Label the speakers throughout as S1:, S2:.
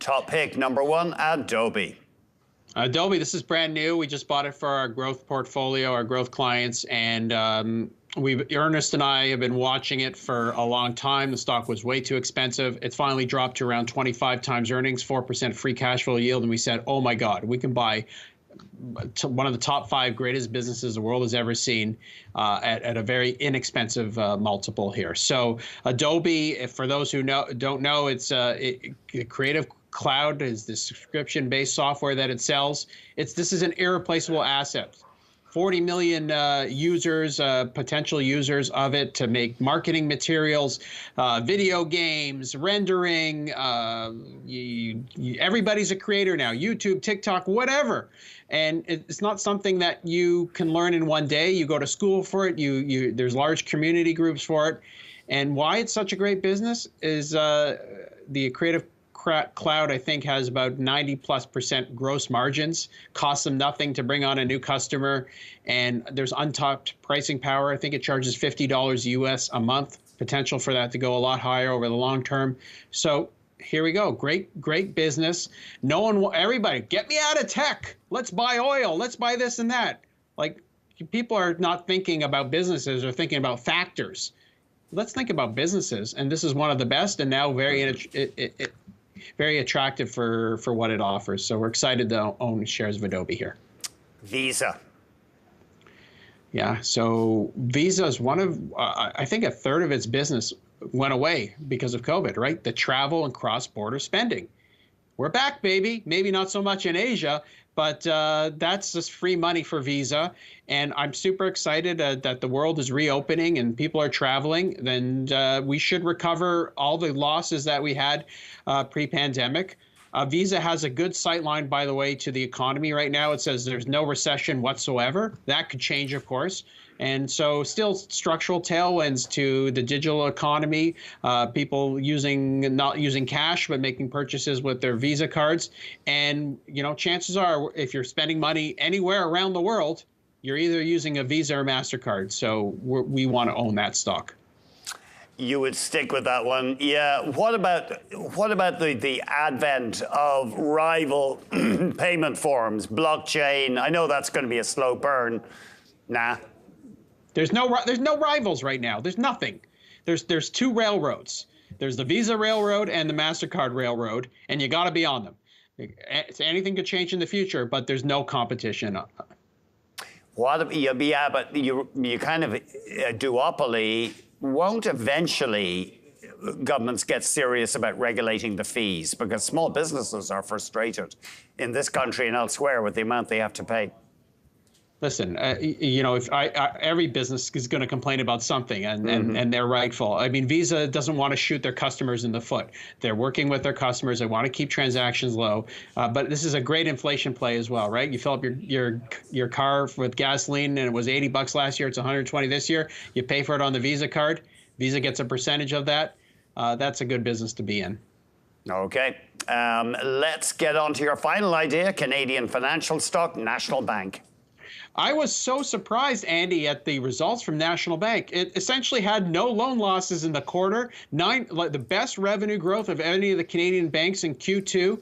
S1: top pick, number one, Adobe.
S2: Adobe, this is brand new. We just bought it for our growth portfolio, our growth clients, and Ernest and I have been watching it for a long time. The stock was way too expensive. It's finally dropped to around 25 times earnings, 4% free cash flow yield, and we said, oh my God, we can buy one of the top 5 greatest businesses the world has ever seen at a very inexpensive multiple here. So Adobe, for those who don't know, it's Creative Cloud is the subscription-based software that it sells. This is an irreplaceable asset. 40 million users, potential users of it to make marketing materials, video games, rendering. Everybody's a creator now. YouTube, TikTok, whatever. And it's not something that you can learn in one day. You go to school for it. There's large community groups for it. And why it's such a great business is the Creative Cloud, I think, has about 90+% gross margins, costs them nothing to bring on a new customer, and there's untapped pricing power. I think it charges $50 US a month, potential for that to go a lot higher over the long term. So here we go. Great business. Everybody, get me out of tech. Let's buy oil. Let's buy this and that. Like, people are not thinking about businesses, or thinking about factors. Let's think about businesses, and this is one of the best, and now very attractive for what it offers. So we're excited to own shares of Adobe here.
S1: Visa.
S2: Yeah, so Visa is one of, I think a third of its business went away because of COVID, right? The travel and cross-border spending. We're back, baby. Maybe not so much in Asia, but that's just free money for Visa. And I'm super excited that the world is reopening and people are traveling. Then we should recover all the losses that we had pre-pandemic. Visa has a good sight line, by the way, to the economy right now. It says there's no recession whatsoever. That could change, of course. And so still structural tailwinds to the digital economy, people not using cash, but making purchases with their Visa cards. And, chances are, if you're spending money anywhere around the world, you're either using a Visa or MasterCard. So we want to own that stock.
S1: You would stick with that one. Yeah. What about the advent of rival payment forms, blockchain? I know that's going to be a slow burn. Nah.
S2: There's no rivals right now. There's nothing. There's 2 railroads. There's the Visa Railroad and the MasterCard Railroad, and you got to be on them. Anything could change in the future, but there's no competition.
S1: But you kind of a duopoly. Won't eventually governments get serious about regulating the fees? Because small businesses are frustrated in this country and elsewhere with the amount they have to pay.
S2: Listen, if every business is going to complain about something, and they're rightful. I mean, Visa doesn't want to shoot their customers in the foot. They're working with their customers. They want to keep transactions low. But this is a great inflation play as well, right? You fill up your car with gasoline, and it was $80 last year. It's $120 this year. You pay for it on the Visa card. Visa gets a percentage of that. That's a good business to be in.
S1: Okay. Let's get on to your final idea, Canadian financial stock, National Bank.
S2: I was so surprised, Andy, at the results from National Bank. It essentially had no loan losses in the quarter, the best revenue growth of any of the Canadian banks in Q2.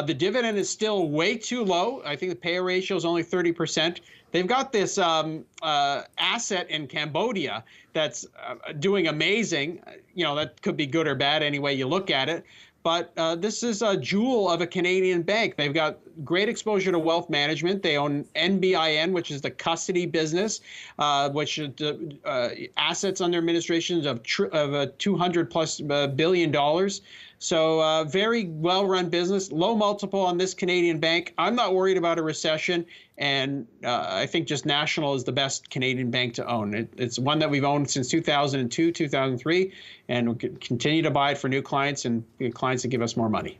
S2: The dividend is still way too low. I think the payout ratio is only 30%. They've got this asset in Cambodia that's doing amazing. That could be good or bad any way you look at it. But this is a jewel of a Canadian bank. They've got great exposure to wealth management. They own NBIN, which is the custody business, which assets under administration of $200+ billion. So very well-run business, low multiple on this Canadian bank. I'm not worried about a recession, and I think just National is the best Canadian bank to own. It's one that we've owned since 2002, 2003, and we'll continue to buy it for new clients and clients that give us more money.